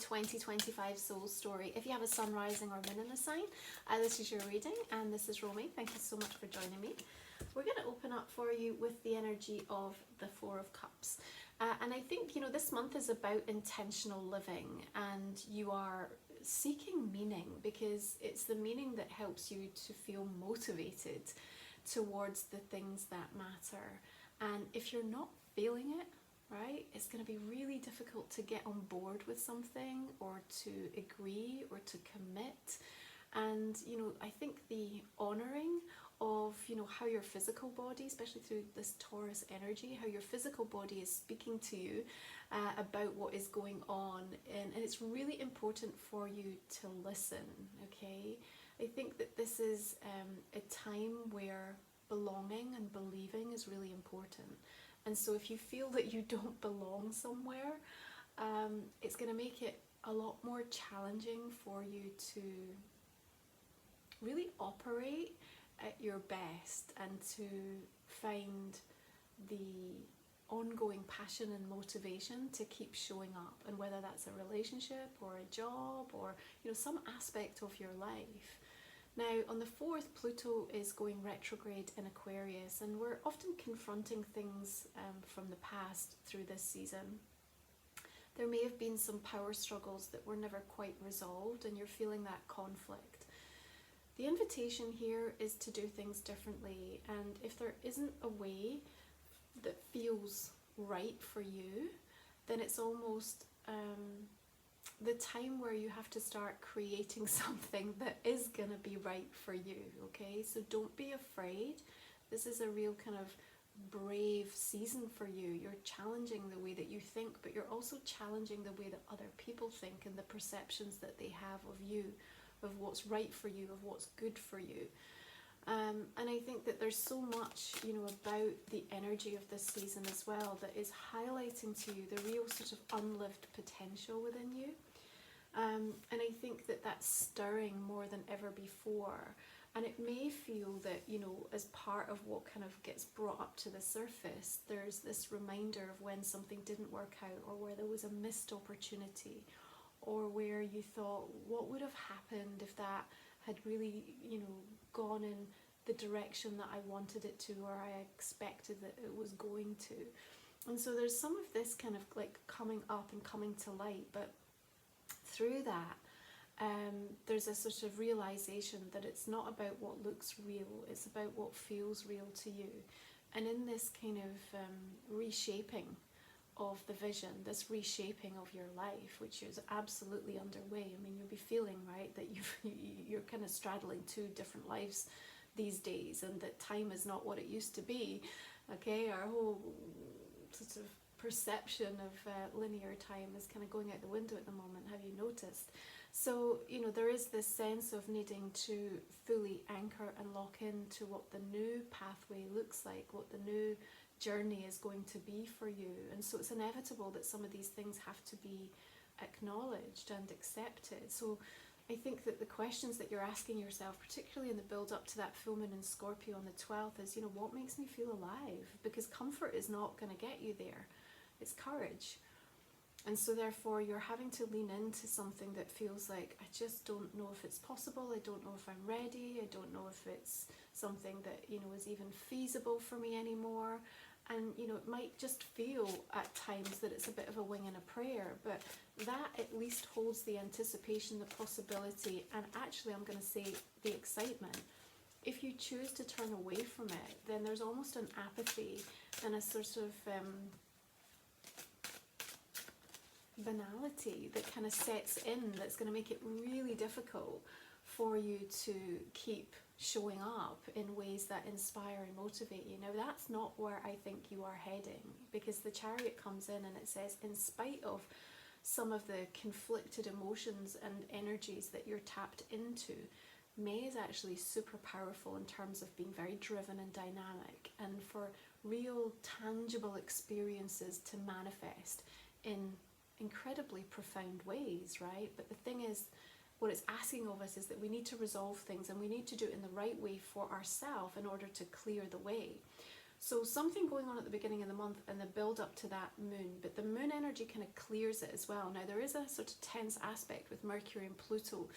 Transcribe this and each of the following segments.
2025 soul story. If you have a sun, rising or moon in the sign, this is your reading, and this is Romy. Thank you so much for joining me. We're going to open up for you with the energy of the Four of Cups. And I think, you know, this month is about intentional living, and you are seeking meaning because it's the meaning that helps you to feel motivated towards the things that matter. And if you're not feeling it, right, it's going to be really difficult to get on board with something or to agree or to commit. And, you know, I think the honouring of, you know, how your physical body, especially through this Taurus energy, how your physical body is speaking to you about what is going on. And it's really important for you to listen, okay? I think that this is a time where belonging and believing is really important. And so if you feel that you don't belong somewhere, it's going to make it a lot more challenging for you to really operate at your best and to find the ongoing passion and motivation to keep showing up. And whether that's a relationship or a job or, you know, some aspect of your life. Now, on the 4th, Pluto is going retrograde in Aquarius, and we're often confronting things from the past through this season. There may have been some power struggles that were never quite resolved, and you're feeling that conflict. The invitation here is to do things differently, and if there isn't a way that feels right for you, then it's almost the time where you have to start creating something that is going to be right for you, okay? So don't be afraid. This is a real kind of brave season for you. You're challenging the way that you think, but you're also challenging the way that other people think and the perceptions that they have of you, of what's right for you, of what's good for you. And I think that there's so much, you know, about the energy of this season as well that is highlighting to you the real sort of unlived potential within you. And I think that that's stirring more than ever before. And it may feel that, you know, as part of what kind of gets brought up to the surface, there's this reminder of when something didn't work out, or where there was a missed opportunity, or where you thought, what would have happened if that had really, you know, gone in the direction that I wanted it to, or I expected that it was going to. And so there's some of this kind of like coming up and coming to light, but through that, there's a sort of realization that it's not about what looks real, it's about what feels real to you. And in this kind of reshaping of the vision, this reshaping of your life, which is absolutely underway. I mean, you'll be feeling, right, that you're kind of straddling two different lives these days, and that time is not what it used to be, okay? Our whole sort of perception of linear time is kind of going out the window at the moment, have you noticed? So, you know, there is this sense of needing to fully anchor and lock into what the new pathway looks like, what the new journey is going to be for you. And so it's inevitable that some of these things have to be acknowledged and accepted. So I think that the questions that you're asking yourself, particularly in the build up to that full moon in Scorpio on the 12th, is, you know, what makes me feel alive? Because comfort is not going to get you there. It's courage. And so therefore you're having to lean into something that feels like, I just don't know if it's possible, I don't know if I'm ready, I don't know if it's something that, you know, is even feasible for me anymore. And, you know, it might just feel at times that it's a bit of a wing and a prayer, but that at least holds the anticipation, the possibility, and actually I'm going to say the excitement. If you choose to turn away from it, then there's almost an apathy and a sort of banality that kind of sets in, that's going to make it really difficult for you to keep showing up in ways that inspire and motivate you. Now, that's not where I think you are heading, because the Chariot comes in and it says, in spite of some of the conflicted emotions and energies that you're tapped into, May is actually super powerful in terms of being very driven and dynamic, and for real tangible experiences to manifest in incredibly profound ways, right? But the thing is, what it's asking of us is that we need to resolve things, and we need to do it in the right way for ourselves in order to clear the way. So something going on at the beginning of the month and the build up to that moon, but the moon energy kind of clears it as well. Now there is a sort of tense aspect with Mercury and Pluto,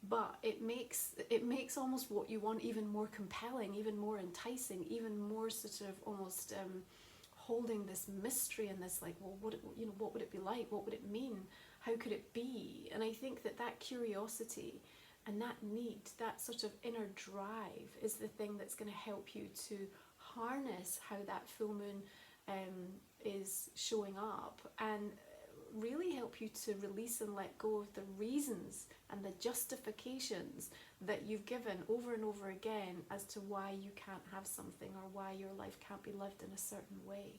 but it makes almost what you want even more compelling, even more enticing, even more sort of almost holding this mystery and this like, well, what would it be like? What would it mean? How could it be? And I think that curiosity and that need, that sort of inner drive is the thing that's going to help you to harness how that full moon is showing up, and really help you to release and let go of the reasons and the justifications that you've given over and over again as to why you can't have something or why your life can't be lived in a certain way.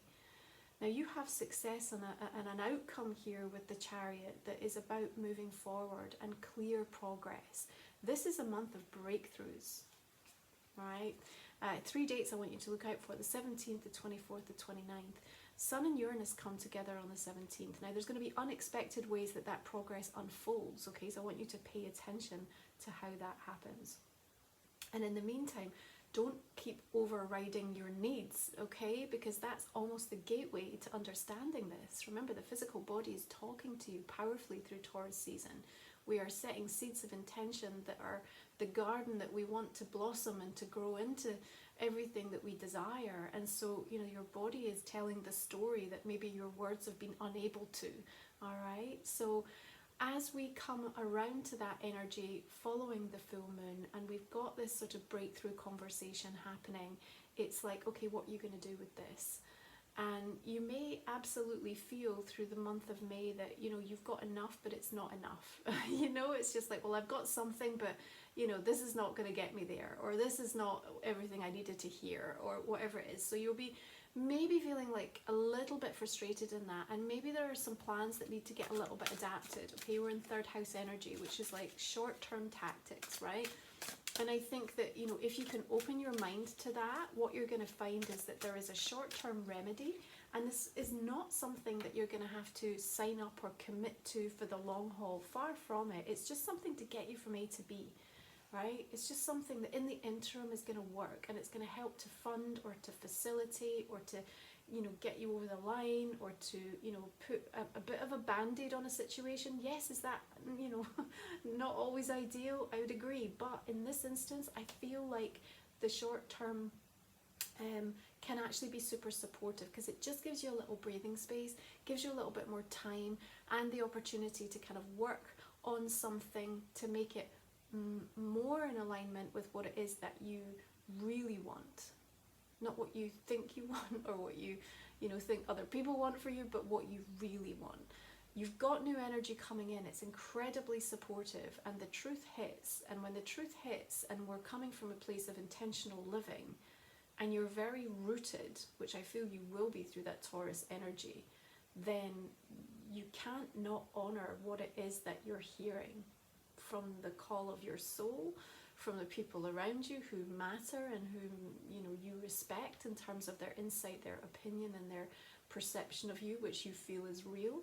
Now you have success and an outcome here with the Chariot that is about moving forward and clear progress. This is a month of breakthroughs, right? 3 dates I want you to look out for: the 17th, the 24th, the 29th. Sun and Uranus come together on the 17th. Now there's going to be unexpected ways that progress unfolds, okay? So I want you to pay attention to how that happens. And in the meantime, don't keep overriding your needs, okay? Because that's almost the gateway to understanding this. Remember, the physical body is talking to you powerfully through Taurus season. We are setting seeds of intention that are the garden that we want to blossom and to grow into everything that we desire. And so, you know, your body is telling the story that maybe your words have been unable to, all right? So as we come around to that energy following the full moon and we've got this sort of breakthrough conversation happening, it's like, okay, what are you going to do with this? And you may absolutely feel through the month of May that, you know, you've got enough, but it's not enough. You know, it's just like, well, I've got something, but, you know, this is not going to get me there, or this is not everything I needed to hear, or whatever it is. So you'll be maybe feeling like a little bit frustrated in that, and maybe there are some plans that need to get a little bit adapted. Okay, we're in third house energy, which is like short-term tactics, right? And I think that, you know, if you can open your mind to that, what you're going to find is that there is a short-term remedy, and this is not something that you're going to have to sign up or commit to for the long haul. Far from it. It's just something to get you from A to B, right? It's just something that in the interim is going to work, and it's going to help to fund or to facilitate or to, you know, get you over the line, or to, you know, put a bit of a band-aid on a situation. Yes, is that, you know, not always ideal? I would agree, but in this instance I feel like the short term can actually be super supportive, because it just gives you a little breathing space, gives you a little bit more time and the opportunity to kind of work on something to make it more in alignment with what it is that you really want. Not what you think you want, or what you know, think other people want for you, but what you really want. You've got new energy coming in. It's incredibly supportive, and the truth hits. And when the truth hits, and we're coming from a place of intentional living, and you're very rooted, which I feel you will be through that Taurus energy, then you can't not honor what it is that you're hearing from the call of your soul, from the people around you who matter and whom, you know, you respect in terms of their insight, their opinion, and their perception of you, which you feel is real.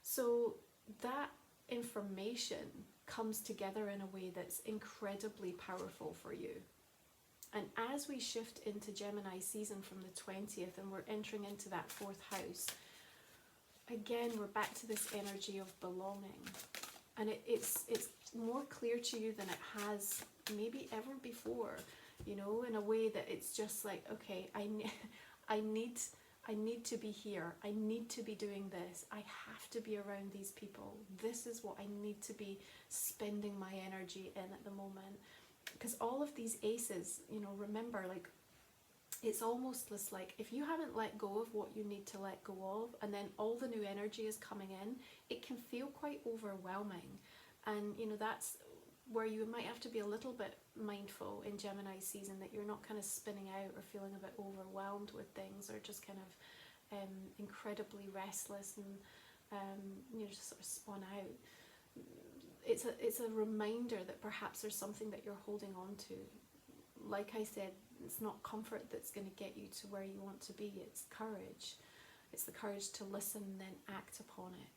So that information comes together in a way that's incredibly powerful for you. And as we shift into Gemini season from the 20th, and we're entering into that fourth house, again, we're back to this energy of belonging. And it's more clear to you than it has maybe ever before, you know, in a way that it's just like, okay, I need to be here. I need to be doing this. I have to be around these people. This is what I need to be spending my energy in at the moment. Because all of these aces, you know, remember, like, it's almost this, like, if you haven't let go of what you need to let go of, and then all the new energy is coming in, it can feel quite overwhelming. And, you know, that's where you might have to be a little bit mindful in Gemini season, that you're not kind of spinning out or feeling a bit overwhelmed with things, or just kind of incredibly restless and, you know, just sort of spun out. It's a reminder that perhaps there's something that you're holding on to. Like I said, it's not comfort that's going to get you to where you want to be. It's courage. It's the courage to listen and then act upon it.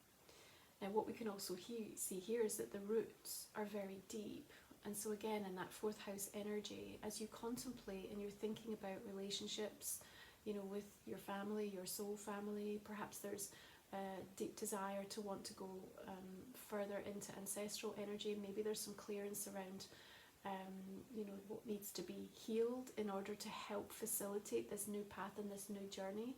Now, what we can also see here is that the roots are very deep. And so again, in that fourth house energy, as you contemplate and you're thinking about relationships, you know, with your family, your soul family. Perhaps there's a deep desire to want to go further into ancestral energy. Maybe there's some clearance around you know, what needs to be healed in order to help facilitate this new path and this new journey.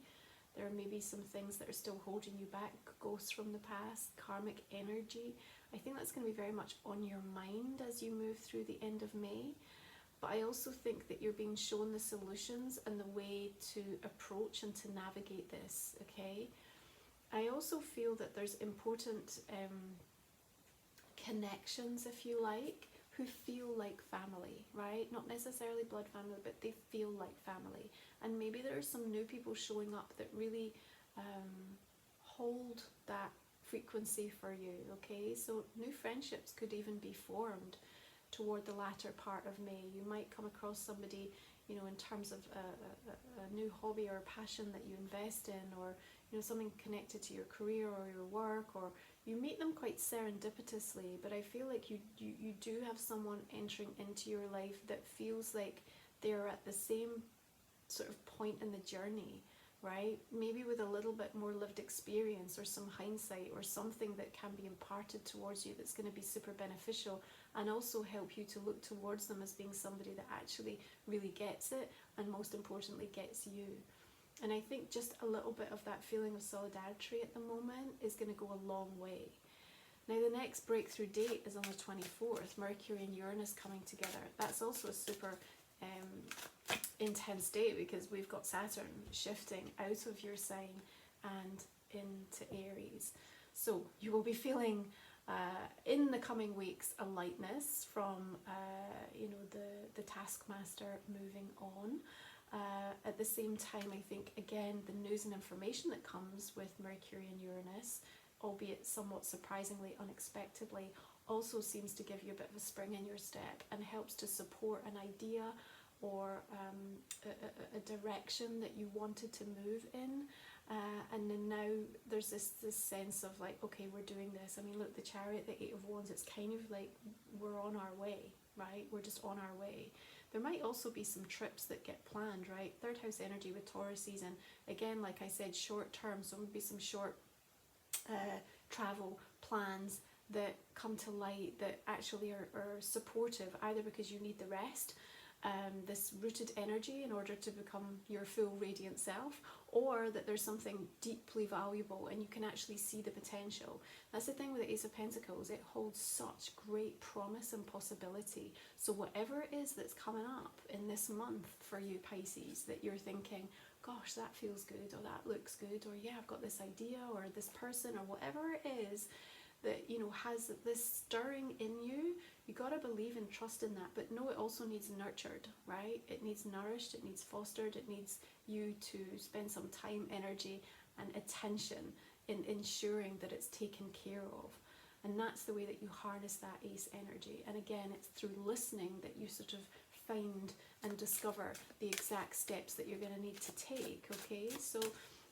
There may be some things that are still holding you back, ghosts from the past, karmic energy. I think that's going to be very much on your mind as you move through the end of May. But I also think that you're being shown the solutions and the way to approach and to navigate this, okay? I also feel that there's important connections, if you like, who feel like family, right? Not necessarily blood family, but they feel like family. And maybe there are some new people showing up that really hold that frequency for you, okay? So new friendships could even be formed toward the latter part of May. You might come across somebody, you know, in terms of a new hobby or passion that you invest in, or, you know, something connected to your career or your work, or you meet them quite serendipitously. But I feel like you do have someone entering into your life that feels like they're at the same sort of point in the journey, right? Maybe with a little bit more lived experience or some hindsight or something that can be imparted towards you that's going to be super beneficial, and also help you to look towards them as being somebody that actually really gets it, and most importantly gets you. And I think just a little bit of that feeling of solidarity at the moment is going to go a long way. Now the next breakthrough date is on the 24th, Mercury and Uranus coming together. That's also a super intense day, because we've got Saturn shifting out of your sign and into Aries. So you will be feeling in the coming weeks a lightness from you know, the taskmaster moving on. At the same time, I think again the news and information that comes with Mercury and Uranus, albeit somewhat surprisingly, unexpectedly, also seems to give you a bit of a spring in your step and helps to support an idea or a direction that you wanted to move in. And then now there's this sense of like, okay, we're doing this. I mean, look, the Chariot, the Eight of Wands, it's kind of like we're on our way, right? We're just on our way. There might also be some trips that get planned, right? Third house energy with Taurus season. Again, like I said, short term, so maybe some short travel plans that come to light that actually are supportive, either because you need the rest, this rooted energy in order to become your full radiant self, or that there's something deeply valuable and you can actually see the potential. That's the thing with the Ace of Pentacles, it holds such great promise and possibility. So whatever it is that's coming up in this month for you Pisces, that you're thinking, gosh, that feels good, or that looks good, or yeah, I've got this idea, or this person, or whatever it is that, you know, has this stirring in you, you got to believe and trust in that. But no, it also needs nurtured, right? It needs nourished, it needs fostered, it needs you to spend some time, energy and attention in ensuring that it's taken care of. And that's the way that you harness that ace energy. And again, it's through listening that you sort of find and discover the exact steps that you're going to need to take, okay? So,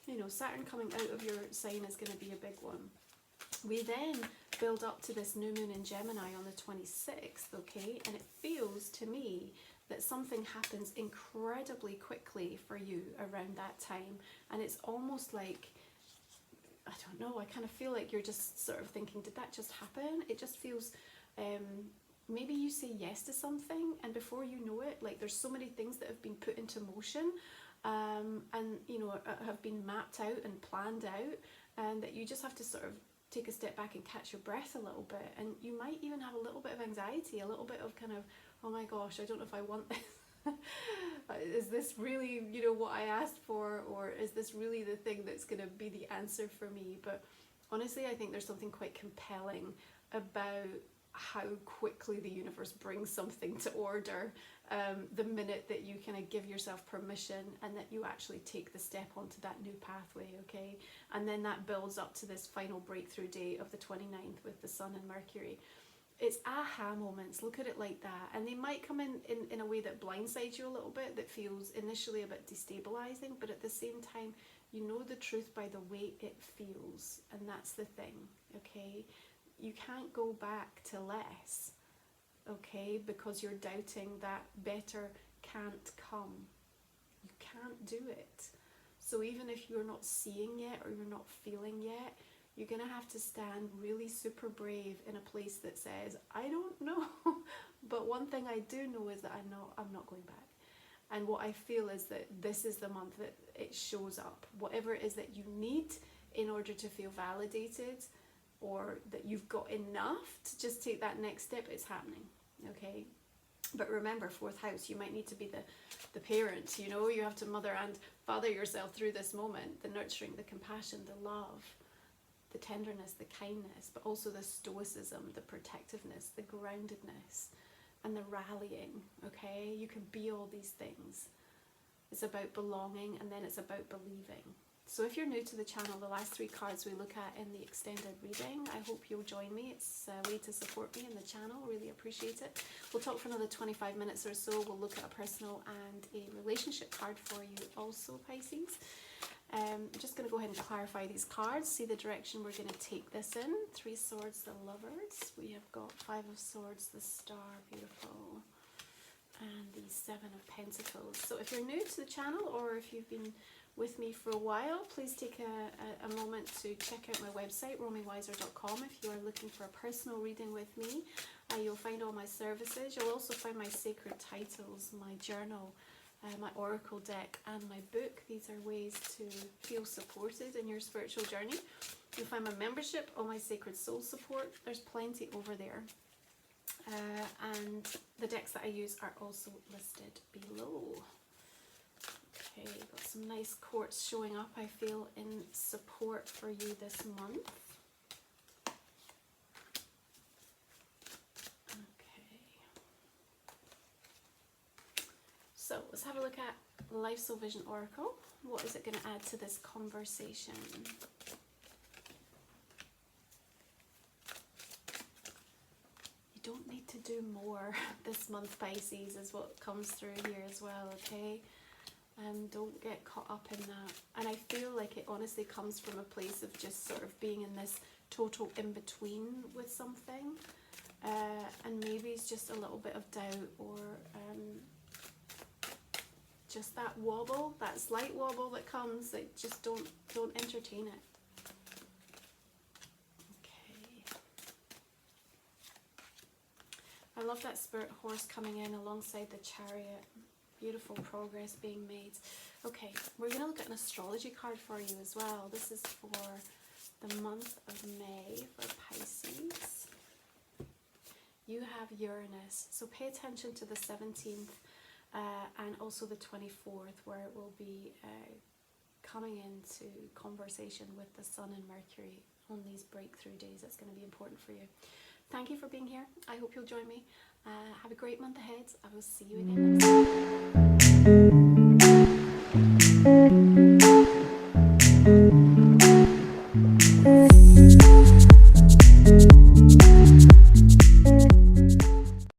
you know, Saturn coming out of your sign is going to be a big one. We then build up to this new moon in Gemini on the 26th, okay? And it feels to me that something happens incredibly quickly for you around that time. And it's almost like, I don't know, I kind of feel like you're just sort of thinking, did that just happen? It just feels, maybe you say yes to something and before you know it, like there's so many things that have been put into motion and, you know, have been mapped out and planned out, and that you just have to sort of take a step back and catch your breath a little bit. And you might even have a little bit of anxiety, a little bit of kind of, oh my gosh, I don't know if I want this. Is this really, you know, what I asked for, or is this really the thing that's going to be the answer for me? But honestly, I think there's something quite compelling about how quickly the universe brings something to order the minute that you kind of give yourself permission and that you actually take the step onto that new pathway, okay? And then that builds up to this final breakthrough date of the 29th with the Sun and Mercury. It's aha moments, look at it like that. And they might come in a way that blindsides you a little bit, that feels initially a bit destabilizing, but at the same time, you know the truth by the way it feels. And that's the thing, okay? You can't go back to less, okay, because you're doubting that better can't come. You can't do it. So even if you're not seeing yet or you're not feeling yet, you're going to have to stand really super brave in a place that says, I don't know. But one thing I do know is that I'm not going back. And what I feel is that this is the month that it shows up. Whatever it is that you need in order to feel validated, or that you've got enough to just take that next step, it's happening. Okay? But remember, 4th house, you might need to be the parent, you know, you have to mother and father yourself through this moment, the nurturing, the compassion, the love, the tenderness, the kindness, but also the stoicism, the protectiveness, the groundedness, and the rallying. Okay? You can be all these things. It's about belonging, and then it's about believing. So if you're new to the channel, the last 3 cards we look at in the extended reading, I hope you'll join me. It's a way to support me in the channel. Really appreciate it. We'll talk for another 25 minutes or so. We'll look at a personal and a relationship card for you also, Pisces. I'm just going to go ahead and clarify these cards, see the direction we're going to take this in. 3 Swords, the Lovers. We have got 5 of Swords, the Star, beautiful. And the 7 of Pentacles. So if you're new to the channel, or if you've been with me for a while, please take a moment to check out my website, romywiser.com, if you are looking for a personal reading with me. You'll find all my services. You'll also find my sacred titles, my journal, my oracle deck, and my book. These are ways to feel supported in your spiritual journey. You'll find my membership, all my sacred soul support. There's plenty over there. And the decks that I use are also listed below. Okay, got some nice quartz showing up, I feel, in support for you this month. Okay. So let's have a look at Life Soul Vision Oracle. What is it going to add to this conversation? You don't need to do more this month, Pisces, is what comes through here as well, okay? Don't get caught up in that. And I feel like it honestly comes from a place of just sort of being in this total in-between with something. And maybe it's just a little bit of doubt, or just that wobble, that slight wobble that comes, that just don't entertain it. Okay. I love that spirit horse coming in alongside the Chariot. Beautiful progress being made. Okay, we're going to look at an astrology card for you as well. This is for the month of May for Pisces. You have Uranus, so pay attention to the 17th and also the 24th, where it will be coming into conversation with the Sun and Mercury on these breakthrough days. That's going to be important for you. Thank you for being here. I hope you'll join me. Have a great month ahead. I will see you again next time.